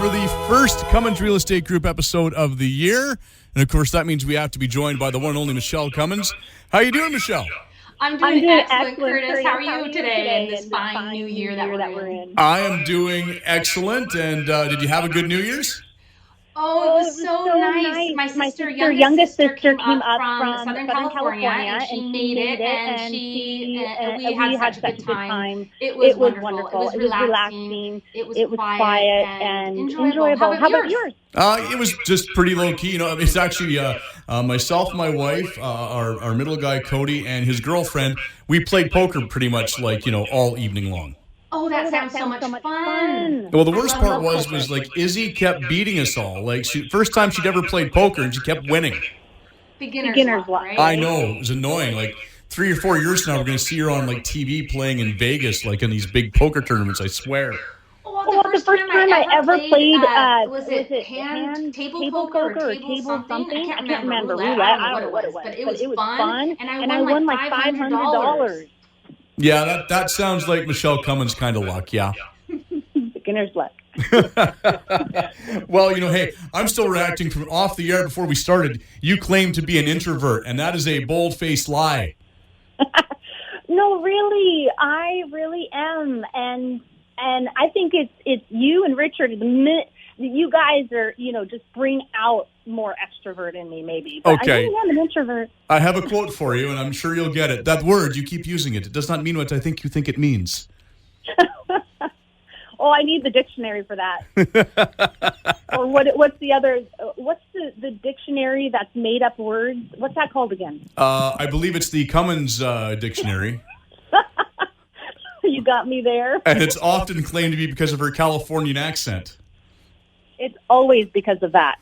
for the first Cummins Real Estate Group episode of the year. And, of course, that means we have to be joined by the one and only Michele Cummins. How you doing, Michele? I'm doing excellent, Curtis. How are you today in this fine new year that we're in? I am doing excellent. And did you have a good New Year's? Oh, it was so nice. My youngest sister came up from Southern California, and she made it, and we had such a good time. It was wonderful. It was relaxing. It was quiet and enjoyable. How about yours? It was just pretty low-key. You know, it's actually myself, my wife, our middle guy, Cody, and his girlfriend. We played poker pretty much all evening long. Oh, that sounds so much fun. Well, the worst part was like Izzy kept beating us all. Like, first time she'd ever played poker, and she kept winning. Beginner's luck, right? I know. It was annoying. Like, 3 or 4 years from now, we're going to see her on, like, TV playing in Vegas, like, in these big poker tournaments, I swear. Well, the first time I ever played, was it table poker or table something? I can't remember. Roulette. I don't know what it was. But it was fun, and I won like $500. Yeah, that sounds like Michele Cummins kind of luck, yeah. Beginner's luck. Well, hey, I'm still reacting from off the air before we started. You claim to be an introvert, and that is a bold-faced lie. No, really, I really am, and I think it's you and Richard. The minute you guys are, just bring out more extrovert in me, maybe. But okay. I really am an introvert. I have a quote for you, and I'm sure you'll get it. That word, you keep using it. It does not mean what I think you think it means. Oh, I need the dictionary for that. Or what's the other? What's the dictionary that's made up words? What's that called again? I believe it's the Cummins dictionary. You got me there. And it's often claimed to be because of her Californian accent. It's always because of that.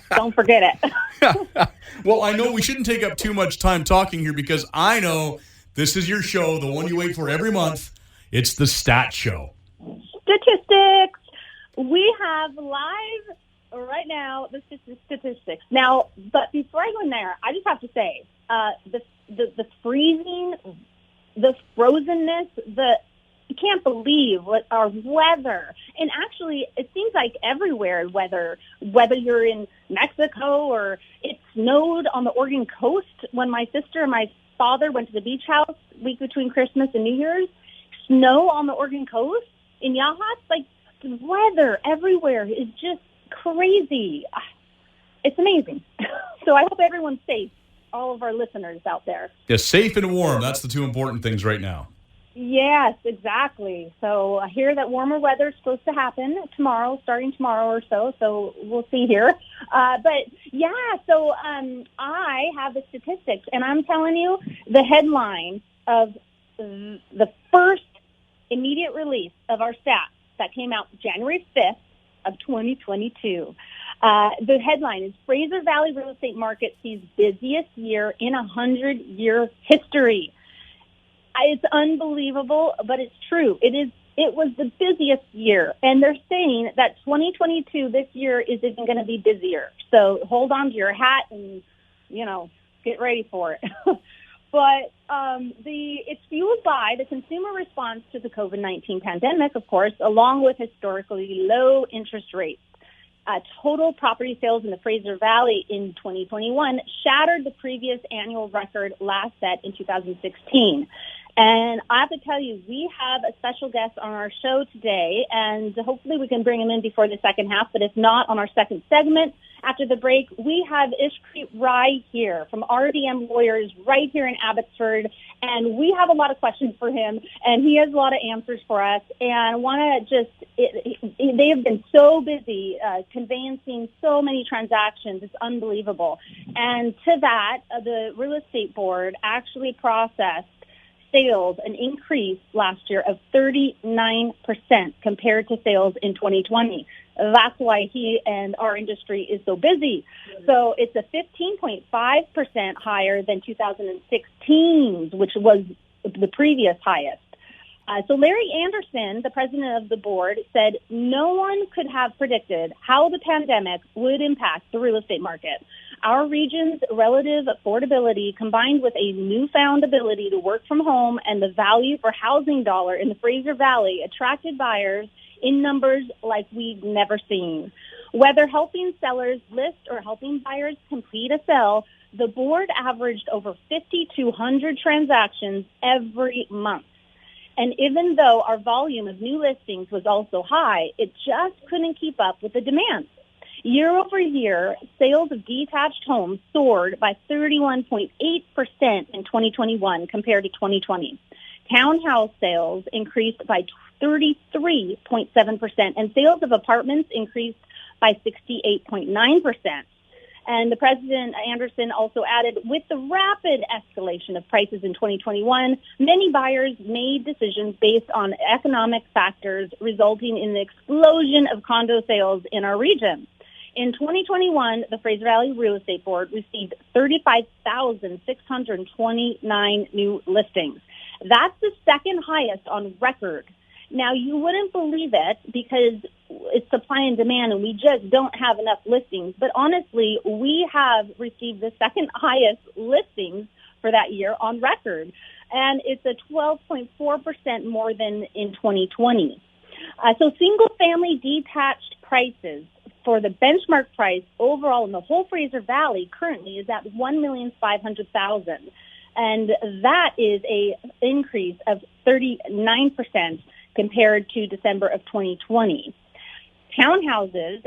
Don't forget it. Well, I know we shouldn't take up too much time talking here because I know this is your show, the one you wait for every month. It's the Stat Show. Statistics. We have live right now the statistics. Now, but before I go in there, I just have to say the freezing, the frozenness, you can't believe what our weather, and actually it seems like everywhere weather, whether you're in Mexico or it snowed on the Oregon coast when my sister and my father went to the beach house week between Christmas and New Year's, snow on the Oregon coast in Yachats, like the weather everywhere is just crazy. It's amazing. So I hope everyone's safe, all of our listeners out there. Yeah, safe and warm. That's the two important things right now. Yes, exactly. So I hear that warmer weather is supposed to happen tomorrow, starting tomorrow or so we'll see here. But yeah, so I have the statistics, and I'm telling you, the headline of the first immediate release of our stats that came out January 5th of 2022. The headline is Fraser Valley real estate market sees busiest year in 100-year history. It's unbelievable, but it's true. It was the busiest year, and they're saying that 2022 this year is even going to be busier. So hold on to your hat and get ready for it. But it's fueled by the consumer response to the COVID-19 pandemic, of course, along with historically low interest rates. Total property sales in the Fraser Valley in 2021 shattered the previous annual record last set in 2016. And I have to tell you, we have a special guest on our show today, and hopefully we can bring him in before the second half, but if not, on our second segment after the break, we have Ishpreet Rai here from RDM Lawyers right here in Abbotsford, and we have a lot of questions for him, and he has a lot of answers for us, and I want to they have been so busy conveyancing so many transactions, it's unbelievable. And to that, the real estate board actually processed sales, an increase last year of 39% compared to sales in 2020. That's why he and our industry is so busy. So it's a 15.5% higher than 2016's, which was the previous highest. So Larry Anderson, the president of the board, said no one could have predicted how the pandemic would impact the real estate market. Our region's relative affordability, combined with a newfound ability to work from home and the value for housing dollar in the Fraser Valley, attracted buyers in numbers like we've never seen. Whether helping sellers list or helping buyers complete a sale, the board averaged over 5,200 transactions every month. And even though our volume of new listings was also high, it just couldn't keep up with the demand. Year over year, sales of detached homes soared by 31.8% in 2021 compared to 2020. Townhouse sales increased by 33.7%, and sales of apartments increased by 68.9%. And the President Anderson also added, with the rapid escalation of prices in 2021, many buyers made decisions based on economic factors, resulting in the explosion of condo sales in our region. In 2021, the Fraser Valley Real Estate Board received 35,629 new listings. That's the second highest on record. Now, you wouldn't believe it because it's supply and demand and we just don't have enough listings. But honestly, we have received the second highest listings for that year on record. And it's a 12.4% more than in 2020. So single-family detached prices for the benchmark price overall in the whole Fraser Valley currently is at $1,500,000. And that is a increase of 39% compared to December of 2020. Townhouses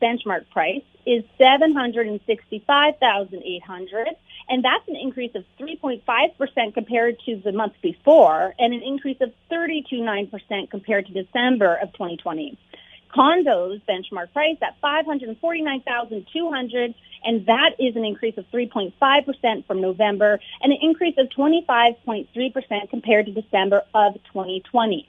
benchmark price is $765,800, and that's an increase of 3.5% compared to the month before, and an increase of 32.9% compared to December of 2020. Condos benchmark price at $549,200, and that is an increase of 3.5% from November, and an increase of 25.3% compared to December of 2020.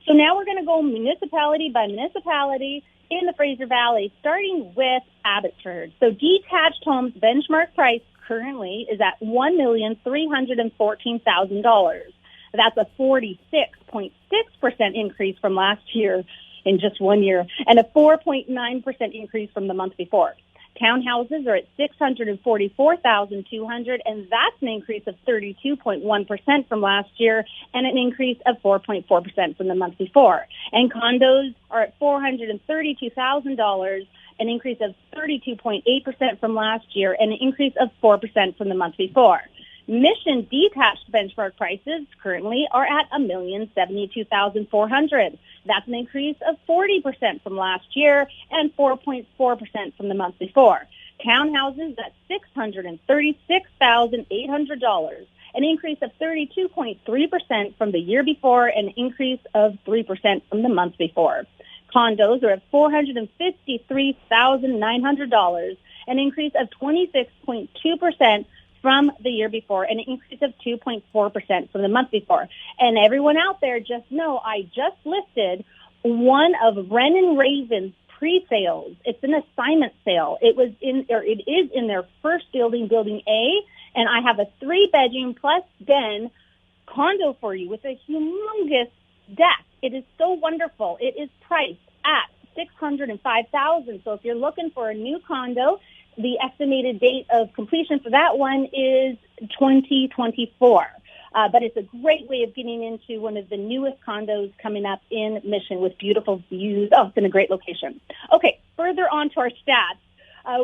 So now we're going to go municipality by municipality in the Fraser Valley, starting with Abbotsford. So detached homes benchmark price currently is at $1,314,000. That's a 46.6% increase from last year in just 1 year, and a 4.9% increase from the month before. Townhouses are at $644,200, and that's an increase of 32.1% from last year, and an increase of 4.4% from the month before. And condos are at $432,000, an increase of 32.8% from last year, and an increase of 4% from the month before. Mission detached benchmark prices currently are at $1,072,400. That's an increase of 40% from last year and 4.4% from the month before. Townhouses at $636,800, an increase of 32.3% from the year before, and an increase of 3% from the month before. Condos are at $453,900, an increase of 26.2% from the year before, and an increase of 2.4% from the month before. And everyone out there, just know I just listed one of Wren and Raven's pre-sales. It's an assignment sale. It is in their first building, Building A, and I have a 3-bedroom plus den condo for you with a humongous deck. It is so wonderful. It is priced at $605,000. So if you're looking for a new condo, the estimated date of completion for that one is 2024. But it's a great way of getting into one of the newest condos coming up in Mission with beautiful views. Oh, it's in a great location. Okay, further on to our stats.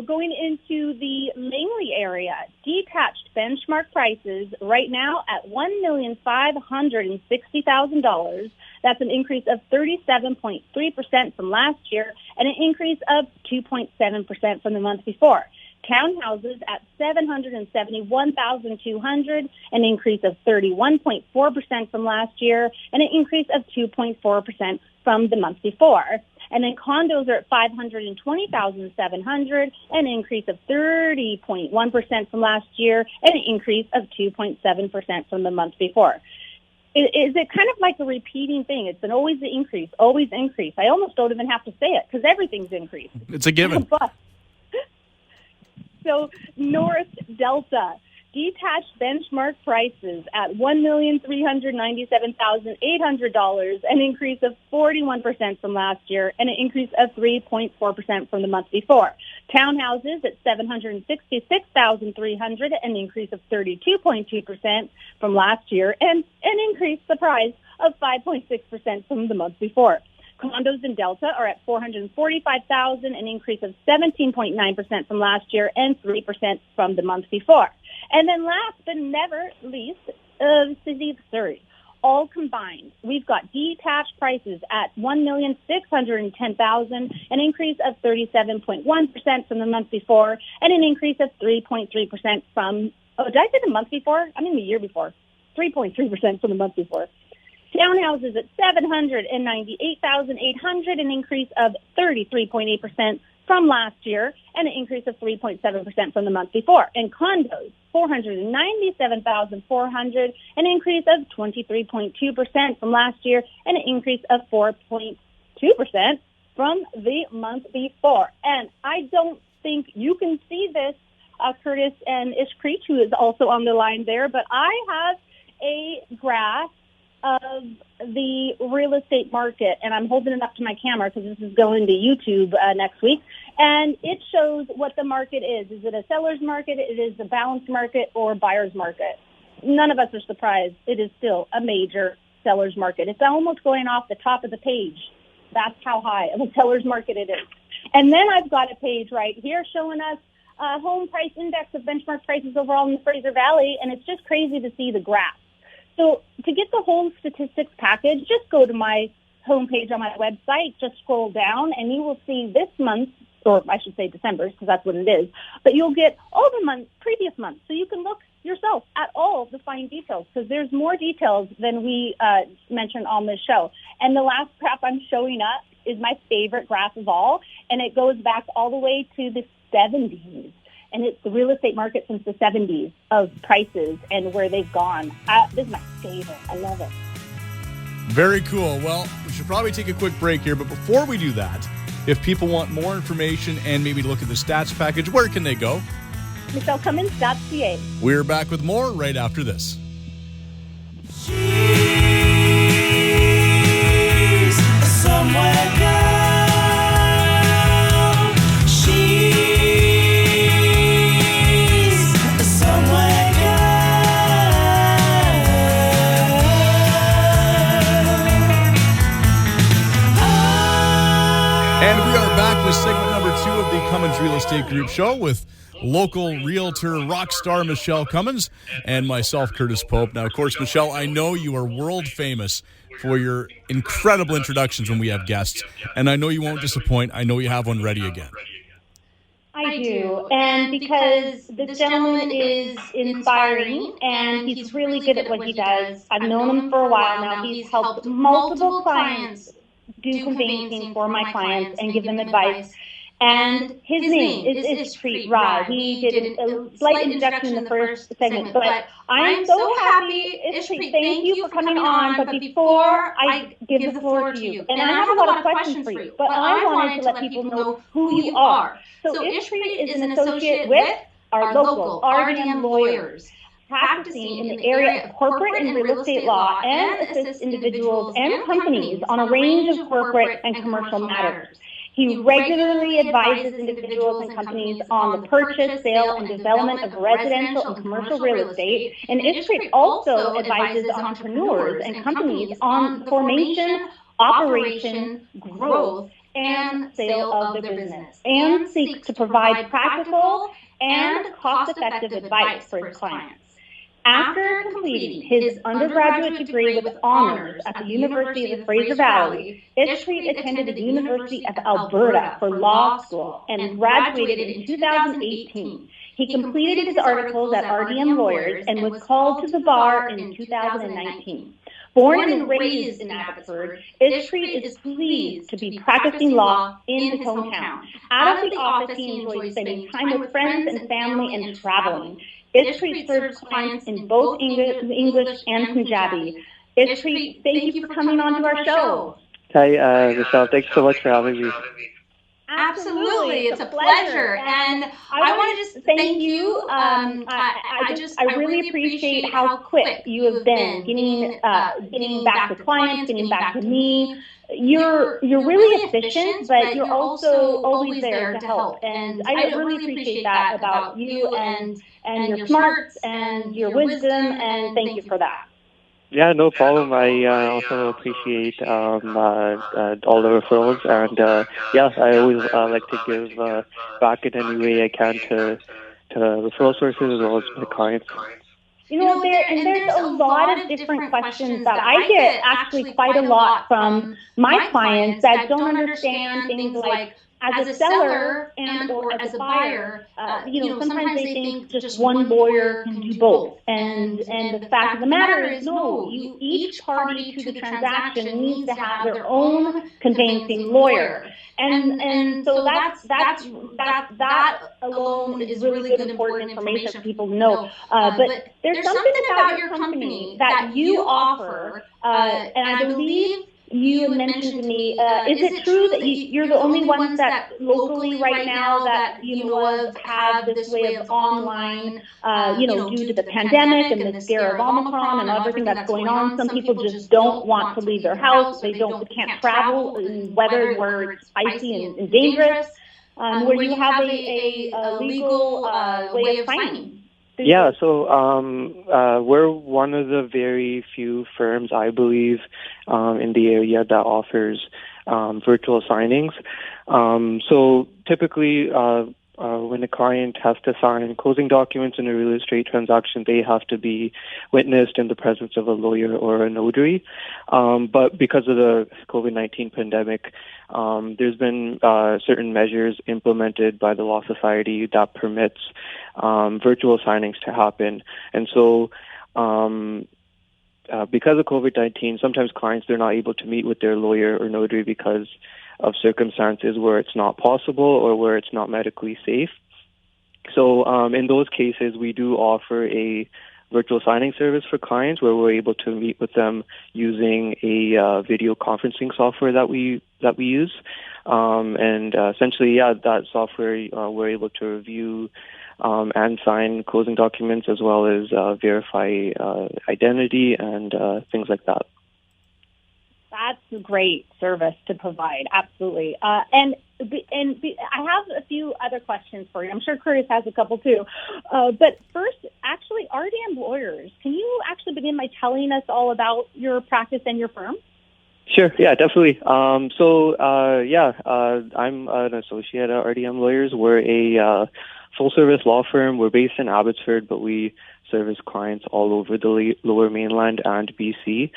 Going into the Langley area, detached benchmark prices right now at $1,560,000. That's an increase of 37.3% from last year, and an increase of 2.7% from the month before. Townhouses at $771,200, an increase of 31.4% from last year, and an increase of 2.4% from the month before. And then condos are at $520,700, an increase of 30.1% from last year, and an increase of 2.7% from the month before. Is it kind of like a repeating thing? It's been always the increase, always increase. I almost don't even have to say it because everything's increased. It's a given. So North Delta, detached benchmark prices at $1,397,800, an increase of 41% from last year, and an increase of 3.4% from the month before. Townhouses at $766,300, an increase of 32.2% from last year, and an increase, surprise, of 5.6% from the month before. Condos in Delta are at $445,000, an increase of 17.9% from last year and 3% from the month before. And then last but never least, the city of Surrey. All combined, we've got detached prices at $1,610,000, an increase of 37.1% from the month before, and an increase of 3.3% from, did I say the month before? I mean the year before. 3.3% from the month before. Townhouses at $798,800, an increase of 33.8% from last year, and an increase of 3.7% from the month before. And condos, $497,400, an increase of 23.2% from last year, and an increase of 4.2% from the month before. And I don't think you can see this, Curtis and Ishpreet, who is also on the line there, but I have a graph of the real estate market, and I'm holding it up to my camera because this is going to YouTube next week, and it shows what the market is. Is it a seller's market, it is a balanced market, or buyer's market? None of us are surprised. It is still a major seller's market. It's almost going off the top of the page. That's how high of a seller's market it is. And then I've got a page right here showing us home price index of benchmark prices overall in the Fraser Valley, and it's just crazy to see the graph. So to get the whole statistics package, just go to my homepage on my website, just scroll down, and you will see this month, or I should say December's, because that's what it is, but you'll get all the months, previous months, so you can look yourself at all the fine details, because there's more details than we mentioned on this show. And the last graph I'm showing up is my favorite graph of all, and it goes back all the way to the 70s. And it's the real estate market since the 70s of prices and where they've gone. This is my favorite. I love it. Very cool. Well, we should probably take a quick break here. But before we do that, if people want more information and maybe look at the stats package, where can they go? MichelleCummins.ca. We're back with more right after this. She's somewhere girl. And we are back with segment number 2 of the Cummins Real Estate Group show with local realtor rock star Michele Cummins and myself, Curtis Pope. Now, of course, Michele, I know you are world famous for your incredible introductions when we have guests, and I know you won't disappoint. I know you have one ready again. I do, and because this gentleman is inspiring, and he's really good at what he does. I've known him for a while now. He's helped multiple clients do conveyancing for my clients and give them advice. And his name is Ishpreet Rai. He did a slight introduction in the first segment, but I'm so happy. Ishpreet, thank you for coming on. But before I give the floor to you, and I have a lot of questions for you, but I wanted to let people know who you are. So Ishpreet is an associate with our local RDM Lawyers, practicing in the area of corporate and real estate law, and assists individuals and companies on a range of corporate and commercial matters. He regularly advises individuals and companies on the purchase, sale, and development of residential and commercial real estate. And Ishpreet also advises entrepreneurs and companies on the formation, operation, growth, and sale of their business, and seeks to provide practical and cost-effective advice for his clients. After completing his undergraduate degree with honors at the University of the Fraser Valley, Ishpreet attended the University of Alberta for law school and graduated in 2018. He completed his articles at RDM Lawyers and was called to the bar in 2019. Born and raised in Abbotsford, Ishpreet is pleased to be practicing law in his hometown. Out of the office, he enjoys spending time with friends and family and traveling. Ishpreet serves clients in both English and Punjabi. Ishpreet, thank you for coming on to our show. Hi, Michele. Thanks so much for having me. Absolutely, it's a pleasure. And I want to just thank you. I really appreciate how quick you have been getting back to clients, getting back to me. You're really efficient, but you're also always there to help. And I really appreciate that about you and your smarts and your wisdom. And thank you for that. Yeah, no problem. I also appreciate all the referrals, and yeah, I always like to give back in any way I can to referral sources as well as my clients. There's a lot of different questions that I get actually quite a lot from my clients that don't understand things like as a seller and or as a buyer. Sometimes they think just one lawyer can do both, and the fact of the matter is, no. Each party to the transaction needs to have their own conveyancing lawyer, and so that alone is really good important information for people to know. But there's something about your company that you offer, and I believe you had mentioned to me, is it true that you're the only ones that locally right now that you know of have this way of online, due to the pandemic and the scare of Omicron and everything that's going on? Some people just don't want to leave their house. They can't travel in weather where it's icy and dangerous, where you have a legal way of signing. Yeah, so we're one of the very few firms, I believe, in the area that offers virtual signings. So typically, when a client has to sign closing documents in a real estate transaction, they have to be witnessed in the presence of a lawyer or a notary. But because of the COVID-19 pandemic, there's been certain measures implemented by the Law Society that permits virtual signings to happen. And so because of COVID-19, sometimes clients, they're not able to meet with their lawyer or notary because of circumstances where it's not possible or where it's not medically safe. So in those cases, we do offer a virtual signing service for clients where we're able to meet with them using a video conferencing software that we use. And essentially, that software, we're able to review and sign closing documents as well as verify identity and things like that. That's a great service to provide. Absolutely. And I have a few other questions for you. I'm sure Curtis has a couple too. But first, actually, RDM Lawyers, can you actually begin by telling us all about your practice and your firm? Sure. Yeah, definitely. I'm an associate at RDM Lawyers. We're a full-service law firm. We're based in Abbotsford, but we service clients all over the Lower Mainland and BC.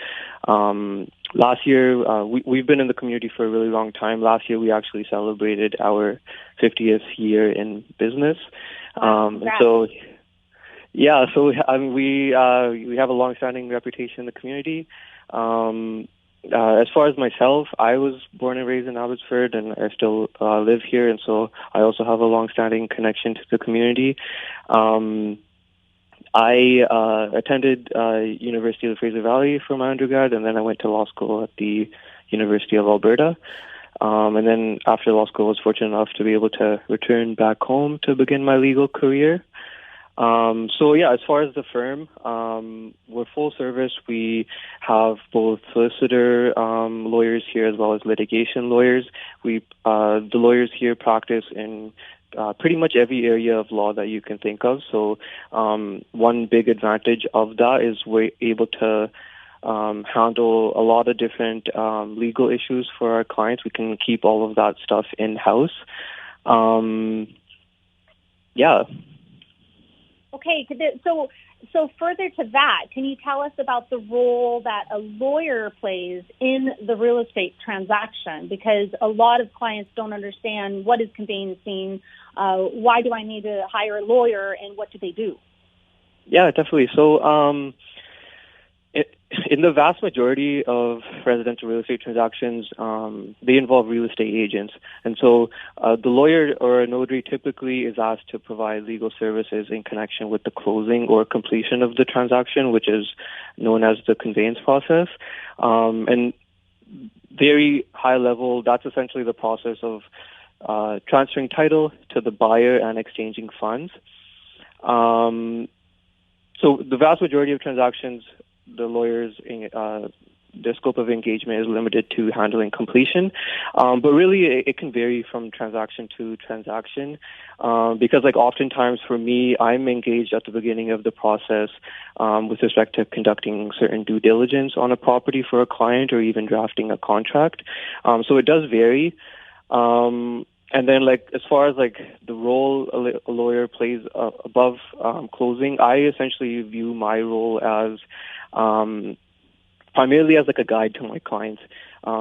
Last year, we've been in the community for a really long time. Last year, we actually celebrated our 50th year in business. We have a long-standing reputation in the community. As far as myself, I was born and raised in Abbotsford, and I still live here, and so I also have a long-standing connection to the community. I attended University of the Fraser Valley for my undergrad, and then I went to law school at the University of Alberta. And then after law school, I was fortunate enough to be able to return back home to begin my legal career. As far as the firm, we're full service. We have both solicitor lawyers here as well as litigation lawyers. The lawyers here practice in pretty much every area of law that you can think of. So one big advantage of that is we're able to handle a lot of different legal issues for our clients. We can keep all of that stuff in-house. Okay, so further to that, can you tell us about the role that a lawyer plays in the real estate transaction? Because a lot of clients don't understand what is conveyancing, why do I need to hire a lawyer, and what do they do? Yeah, definitely. So in the vast majority of residential real estate transactions, they involve real estate agents. And so the lawyer or a notary typically is asked to provide legal services in connection with the closing or completion of the transaction, which is known as the conveyance process. And very high level, that's essentially the process of transferring title to the buyer and exchanging funds. So the vast majority of transactions, the lawyers the scope of engagement is limited to handling completion. But really, it can vary from transaction to transaction because, like, oftentimes for me, I'm engaged at the beginning of the process with respect to conducting certain due diligence on a property for a client or even drafting a contract. So it does vary. And then, like, as far as, like, the role a lawyer plays above closing, I essentially view my role as primarily as, like, a guide to my clients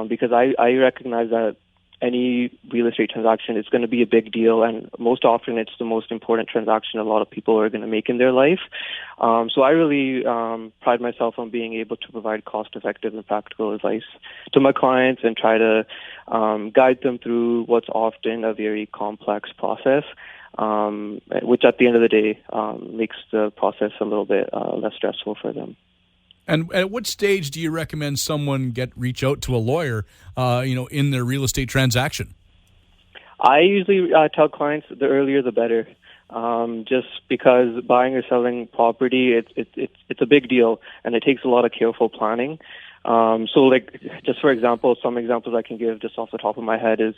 because I recognize that any real estate transaction is going to be a big deal, and most often it's the most important transaction a lot of people are going to make in their life. So I really pride myself on being able to provide cost-effective and practical advice to my clients and try to guide them through what's often a very complex process, which at the end of the day makes the process a little bit less stressful for them. And at what stage do you recommend someone reach out to a lawyer, in their real estate transaction? I usually tell clients the earlier the better, just because buying or selling property, it's a big deal and it takes a lot of careful planning. So, like, just for example, some examples I can give just off the top of my head is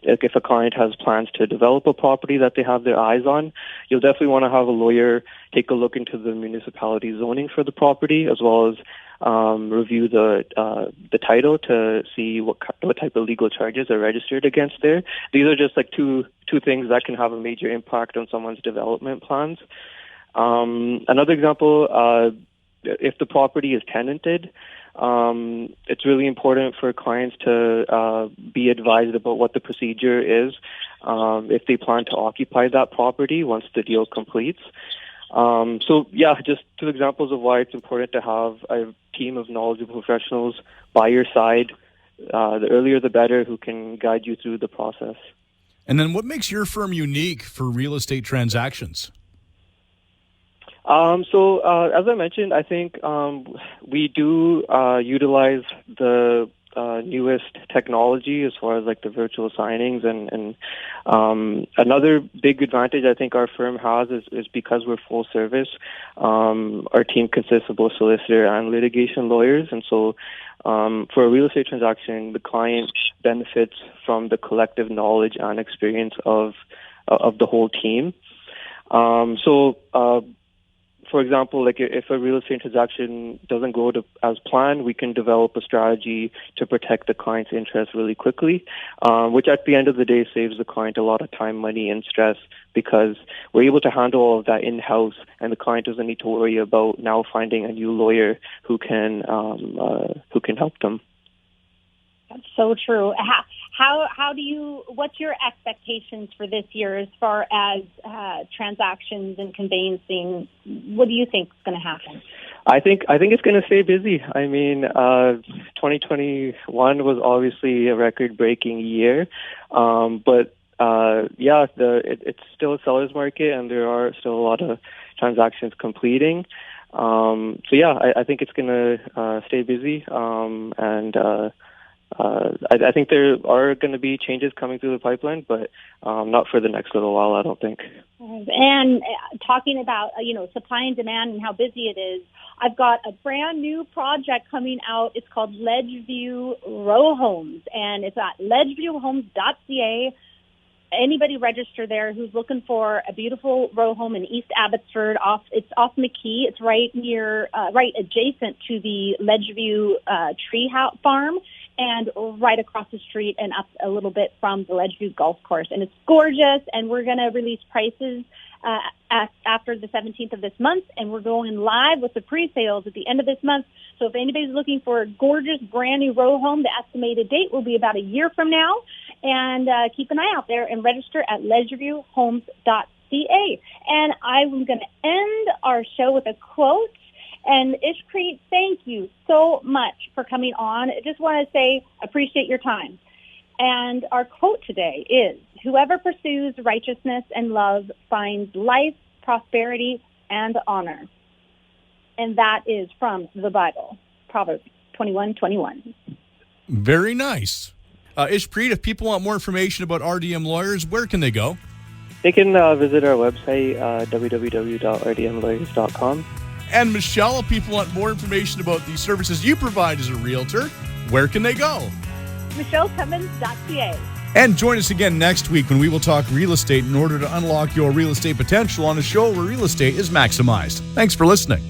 like if a client has plans to develop a property that they have their eyes on, you'll definitely want to have a lawyer take a look into the municipality zoning for the property, as well as review the title to see what type of legal charges are registered against there. These are just like two things that can have a major impact on someone's development plans. Another example, if the property is tenanted, it's really important for clients to be advised about what the procedure is if they plan to occupy that property once the deal completes. So, yeah, just two examples of why it's important to have a team of knowledgeable professionals by your side. The earlier the better, who can guide you through the process. And then what makes your firm unique for real estate transactions? So, as I mentioned, I think we do utilize the newest technology as far as like the virtual signings and another big advantage I think our firm has is because we're full service. Our team consists of both solicitor and litigation lawyers, and so for a real estate transaction, the client benefits from the collective knowledge and experience of the whole team. For example, like if a real estate transaction doesn't go as planned, we can develop a strategy to protect the client's interests really quickly, which at the end of the day saves the client a lot of time, money, and stress because we're able to handle all of that in-house, and the client doesn't need to worry about now finding a new lawyer who can help them. That's so true. What's your expectations for this year as far as transactions and conveyancing? What do you think is going to happen? I think it's going to stay busy. I mean, 2021 was obviously a record-breaking year, but it's still a seller's market, and there are still a lot of transactions completing. I think it's going to stay busy, I think there are going to be changes coming through the pipeline, but not for the next little while, I don't think. And talking about, supply and demand and how busy it is, I've got a brand new project coming out. It's called Ledgeview Row Homes, and it's at ledgeviewhomes.ca. Anybody register there who's looking for a beautiful row home in East Abbotsford. It's off McKee. It's right adjacent to the Ledgeview tree house farm, and right across the street and up a little bit from the Ledgeview Golf Course. And it's gorgeous, and we're going to release prices after the 17th of this month, and we're going live with the pre-sales at the end of this month. So if anybody's looking for a gorgeous, brand-new row home, the estimated date will be about a year from now. And keep an eye out there and register at ledgeviewhomes.ca. And I'm going to end our show with a quote. And Ishpreet, thank you so much for coming on. I just want to say, appreciate your time. And our quote today is, whoever pursues righteousness and love finds life, prosperity, and honor. And that is from the Bible, Proverbs 21:21. Very nice. Ishpreet, if people want more information about RDM Lawyers, where can they go? They can visit our website, www.rdmlawyers.com. And Michele, if people want more information about the services you provide as a realtor, where can they go? MichelleCummins.ca. And join us again next week when we will talk real estate in order to unlock your real estate potential on a show where real estate is maximized. Thanks for listening.